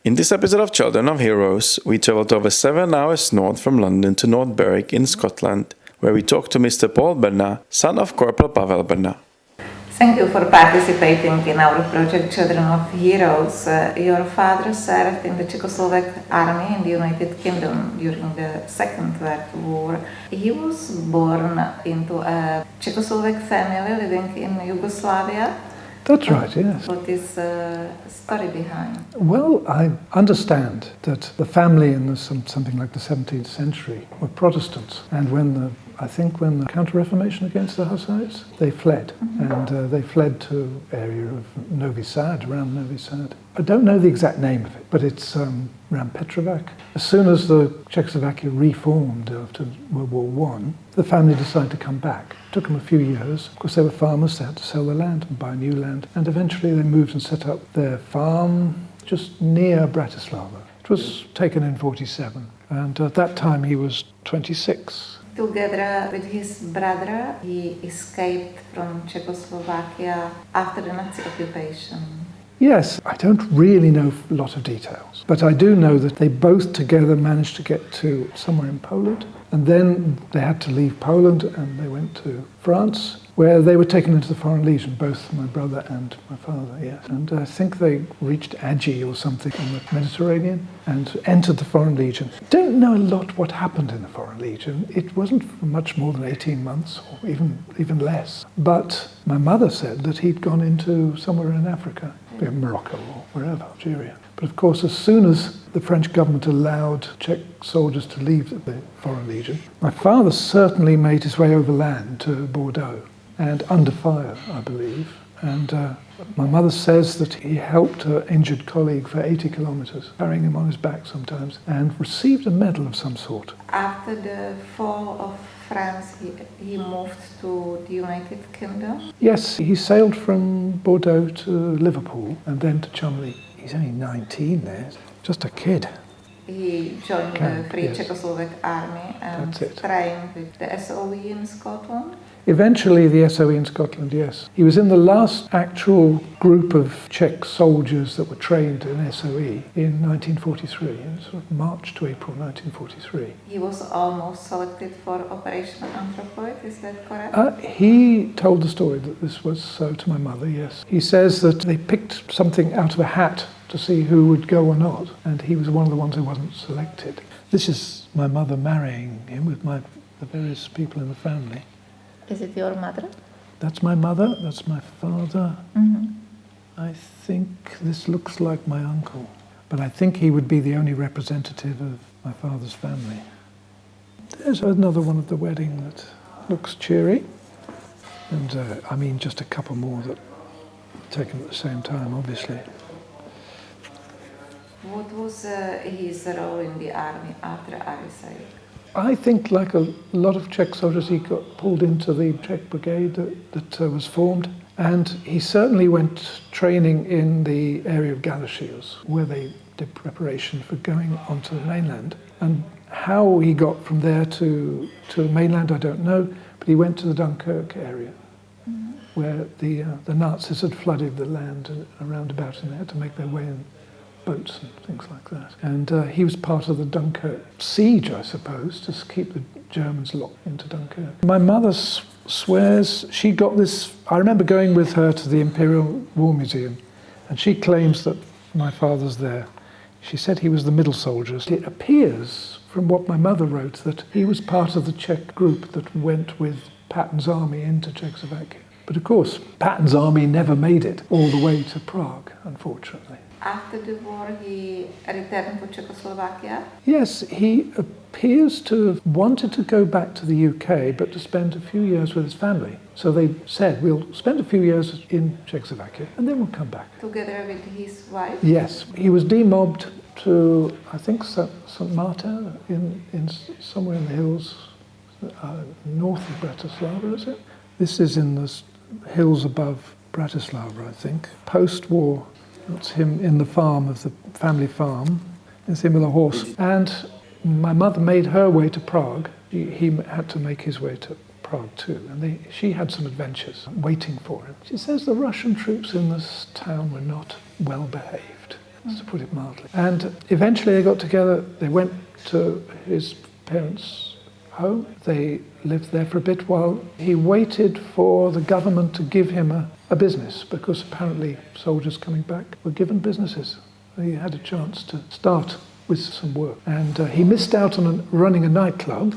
In this episode of Children of Heroes, we travelled over 7 hours north from London to North Berwick in Scotland, where we talked to Mr. Pavel Brna, son of Corporal Pavel Brna. Thank you for participating in our project Children of Heroes. Your father served in the Czechoslovak army in the United Kingdom during the Second World War. He was born into a Czechoslovak family living in Yugoslavia. That's right, yes. What is the story behind? Well, I understand that the family in something like the 17th century were Protestants, and when the Counter-Reformation against the Hussites, they fled, and they fled to area of Novi Sad, around Novi Sad. I don't know the exact name of it, but it's around Petrovac. As soon as the Czechoslovakia reformed after World War I, the family decided to come back. It took them a few years. Of course, they were farmers, they had to sell their land and buy new land, and eventually they moved and set up their farm just near Bratislava. It was taken in 1947, and at that time he was 26. Together with his brother, he escaped from Czechoslovakia after the Nazi occupation. Yes, I don't really know a lot of details, but I do know that they both together managed to get to somewhere in Poland, and then they had to leave Poland and they went to France, where they were taken into the Foreign Legion, both my brother and my father, yes. And I think they reached Agi or something in the Mediterranean and entered the Foreign Legion. Don't know a lot what happened in the Foreign Legion. It wasn't for much more than 18 months or even less. But my mother said that he'd gone into somewhere in Africa, Morocco or wherever, Algeria. But of course, as soon as the French government allowed Czech soldiers to leave the Foreign Legion, my father certainly made his way overland to Bordeaux and under fire, I believe. And my mother says that he helped her injured colleague for 80 kilometers, carrying him on his back sometimes, and received a medal of some sort. After the fall of France, he moved to the United Kingdom? Yes, he sailed from Bordeaux to Liverpool and then to Chumley. He's only 19 there, just a kid. He joined the Free Czechoslovak Army and trained with the SOE in Scotland? Eventually the SOE in Scotland, yes. He was in the last actual group of Czech soldiers that were trained in SOE in 1943, in sort of March to April 1943. He was almost selected for Operation Anthropoid, is that correct? He told the story that this was so to my mother, yes. He says that they picked something out of a hat to see who would go or not, and he was one of the ones who wasn't selected. This is my mother marrying him with the various people in the family. Is it your mother? That's my mother, that's my father. Mm-hmm. I think this looks like my uncle, but I think he would be the only representative of my father's family. There's another one at the wedding that looks cheery, and just a couple more that taken at the same time, obviously. What was his role in the army after RSA? I think, like a lot of Czech soldiers, he got pulled into the Czech brigade that was formed, and he certainly went training in the area of Galicias, where they did preparation for going onto the mainland. And how he got from there to the mainland, I don't know, but he went to the Dunkirk area, where the Nazis had flooded the land around about, and they had to make their way in boats and things like that. And he was part of the Dunkirk siege, I suppose, to keep the Germans locked into Dunkirk. My mother swears she got this. I remember going with her to the Imperial War Museum, and she claims that my father's there. She said he was the middle soldiers. It appears from what my mother wrote that he was part of the Czech group that went with Patton's army into Czechoslovakia. But of course, Patton's army never made it all the way to Prague, unfortunately. After the war, he returned to Czechoslovakia. Yes, he appears to have wanted to go back to the UK, but to spend a few years with his family. So they said, we'll spend a few years in Czechoslovakia and then we'll come back. Together with his wife? Yes, he was demobbed to, I think, St. Martin, in somewhere in the hills north of Bratislava, is it? This is in the hills above Bratislava, I think. Post-war, that's him in the farm of the family farm. It's him with a horse. And my mother made her way to Prague. He had to make his way to Prague too. And she had some adventures waiting for him. She says the Russian troops in this town were not well behaved, to put it mildly. And eventually they got together. They went to his parents' home. They lived there for a bit while he waited for the government to give him a business, because apparently soldiers coming back were given businesses. He had a chance to start with some work. And he missed out on running a nightclub,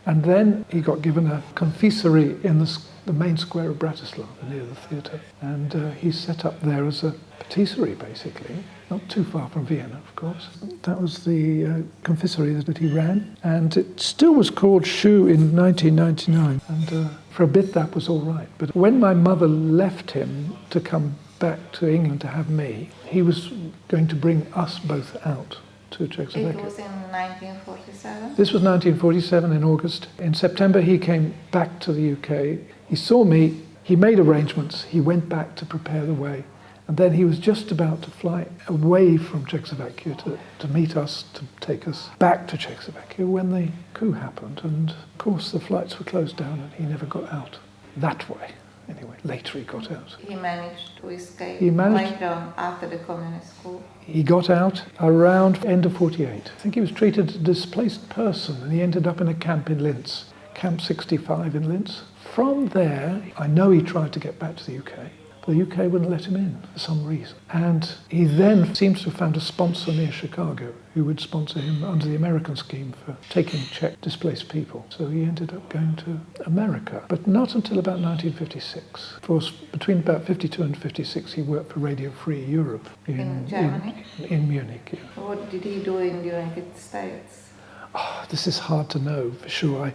and then he got given a confiserie in the main square of Bratislava, near the theatre. And he set up there as a patisserie, basically, not too far from Vienna, of course. That was the confiserie that he ran, and it still was called Shoe in 1999. And for a bit that was all right. But when my mother left him to come back to England to have me, he was going to bring us both out to Czechoslovakia. It was in 1947? This was 1947 in August. In September he came back to the UK. He saw me, he made arrangements, he went back to prepare the way. And then he was just about to fly away from Czechoslovakia to meet us, to take us back to Czechoslovakia when the coup happened. And of course the flights were closed down and he never got out that way. Anyway, later he got out. He managed to escape later on after the communist coup. He got out around end of 48. I think he was treated as a displaced person and he ended up in a camp in Linz, Camp 65 in Linz. From there, I know he tried to get back to the UK. The UK wouldn't let him in for some reason. And he then seems to have found a sponsor near Chicago who would sponsor him under the American scheme for taking Czech displaced people. So he ended up going to America, but not until about 1956. Of course, between about 52 and 56, he worked for Radio Free Europe in Germany? In Munich, yeah. What did he do in the United States? Oh, this is hard to know for sure.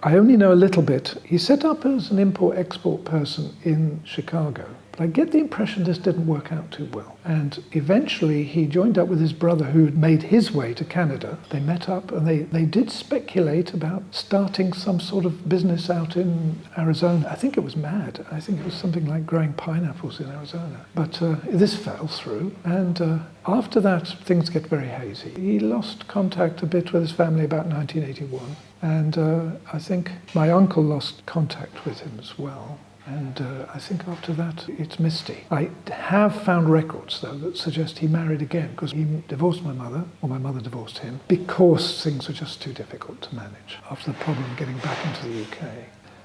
I only know a little bit. He set up as an import-export person in Chicago, but I get the impression this didn't work out too well. And eventually he joined up with his brother who had made his way to Canada. They met up and they did speculate about starting some sort of business out in Arizona. I think it was mad. I think it was something like growing pineapples in Arizona. But this fell through, and after that things get very hazy. He lost contact a bit with his family about 1981. And I think my uncle lost contact with him as well. And I think after that, it's misty. I have found records, though, that suggest he married again, because he divorced my mother, or my mother divorced him, because things were just too difficult to manage after the problem getting back into the UK.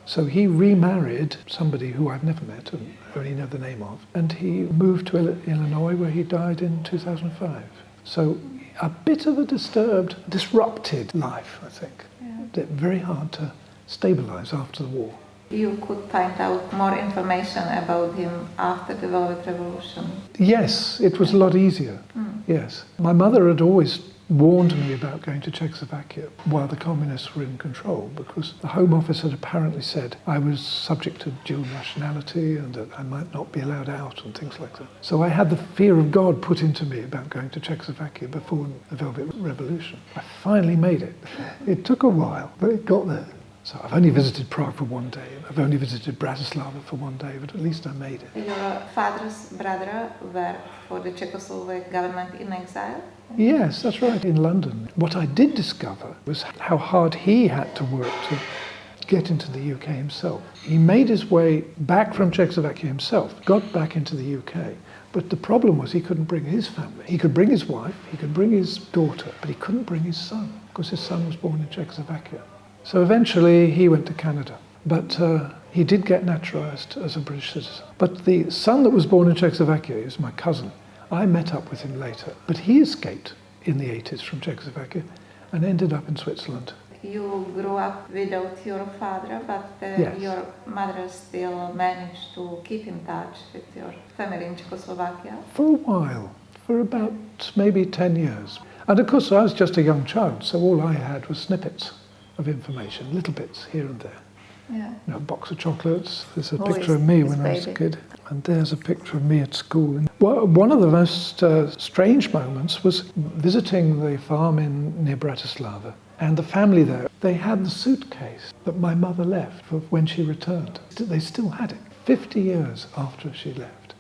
So he remarried somebody who I've never met and only know the name of, and he moved to Illinois, where he died in 2005. So a bit of a disturbed, disrupted life, I think. Very hard to stabilize after the war. You could find out more information about him after the Velvet Revolution. Yes, it was a lot easier. Yes. My mother had always warned me about going to Czechoslovakia while the communists were in control, because the Home Office had apparently said I was subject to dual nationality and that I might not be allowed out and things like that. So I had the fear of God put into me about going to Czechoslovakia before the Velvet Revolution. I finally made it. It took a while, but it got there. So I've only visited Prague for one day, and I've only visited Bratislava for one day, but at least I made it. Your father's brother worked for the Czechoslovak government in exile? Yes, that's right, in London. What I did discover was how hard he had to work to get into the UK himself. He made his way back from Czechoslovakia himself, got back into the UK, but the problem was he couldn't bring his family. He could bring his wife, he could bring his daughter, but he couldn't bring his son, because his son was born in Czechoslovakia. So eventually he went to Canada, but he did get naturalized as a British citizen. But the son that was born in Czechoslovakia is my cousin. I met up with him later, but he escaped in the 80s from Czechoslovakia and ended up in Switzerland. You grew up without your father, but yes. Your mother still managed to keep in touch with your family in Czechoslovakia? For a while. for about maybe 10 years. And of course I was just a young child, so all I had was snippets of information, little bits here and there. Yeah. You know, a box of chocolates. There's a Who picture is of me this when I was a baby? kid. And there's a picture of me at school. And one of the most strange moments was visiting the farm near Bratislava. And the family there, they had the suitcase that my mother left for when she returned. They still had it, 50 years after she left.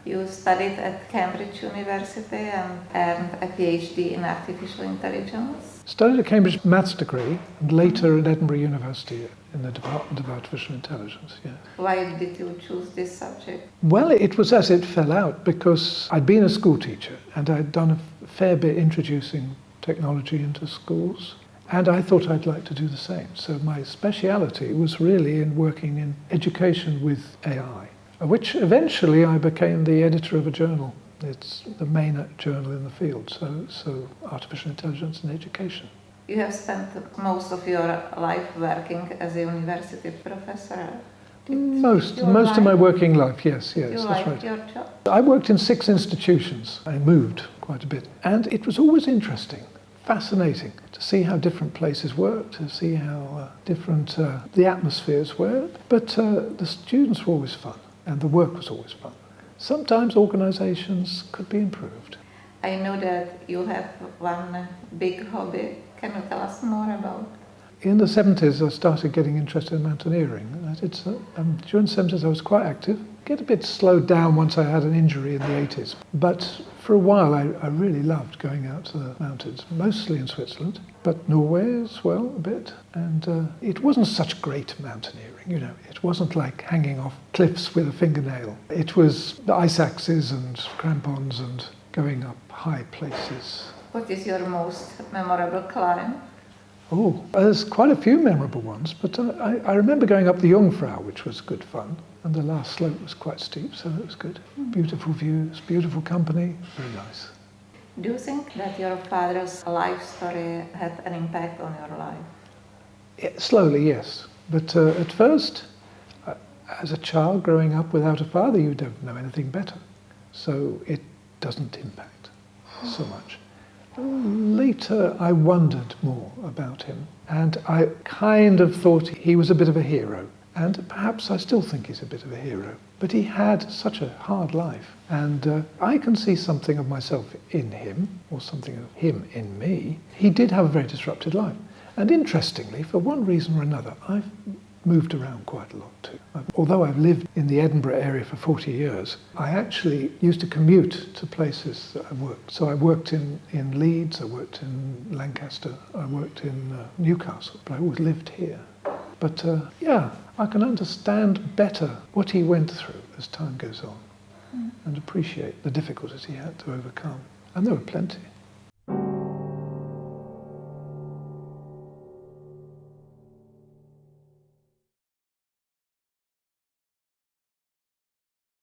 You studied at Cambridge University and earned a PhD in artificial intelligence. Studied at Cambridge maths degree and later at Edinburgh University in the Department of Artificial Intelligence, yeah. Why did you choose this subject? Well, it was as it fell out because I'd been a school teacher and I'd done a fair bit introducing technology into schools, and I thought I'd like to do the same. So my speciality was really in working in education with AI, which eventually I became the editor of a journal. It's the main journal in the field, so artificial intelligence and education. You have spent most of your life working as a university professor. Most of my working life, yes, that's right. Your job? I worked in 6 institutions. I moved quite a bit, and it was always interesting, fascinating to see how different places worked, to see how different the atmospheres were. But the students were always fun, and the work was always fun. Sometimes organizations could be improved. I know that you have one big hobby. Can you tell us more about? In the 70s, I started getting interested in mountaineering. During the 70s, I was quite active. Get a bit slowed down once I had an injury in the 80s. But for a while, I really loved going out to the mountains, mostly in Switzerland, but Norway as well, a bit. And it wasn't such great mountaineering, you know. It wasn't like hanging off cliffs with a fingernail. It was the ice axes and crampons and going up high places. What is your most memorable climb? Oh, there's quite a few memorable ones, but I remember going up the Jungfrau, which was good fun, and the last slope was quite steep, so it was good. Beautiful views, beautiful company, very nice. Do you think that your father's life story had an impact on your life? Yeah, slowly, yes. But at first, as a child growing up without a father, you don't know anything better, so it doesn't impact so much. Later, I wondered more about him, and I kind of thought he was a bit of a hero, and perhaps I still think he's a bit of a hero, but he had such a hard life, and I can see something of myself in him, or something of him in me. He did have a very disrupted life, and interestingly, for one reason or another, I've moved around quite a lot too. Although I've lived in the Edinburgh area for 40 years, I actually used to commute to places that I worked. So I worked in Leeds, I worked in Lancaster, I worked in Newcastle, but I always lived here. But yeah, I can understand better what he went through as time goes on and appreciate the difficulties he had to overcome. And there were plenty.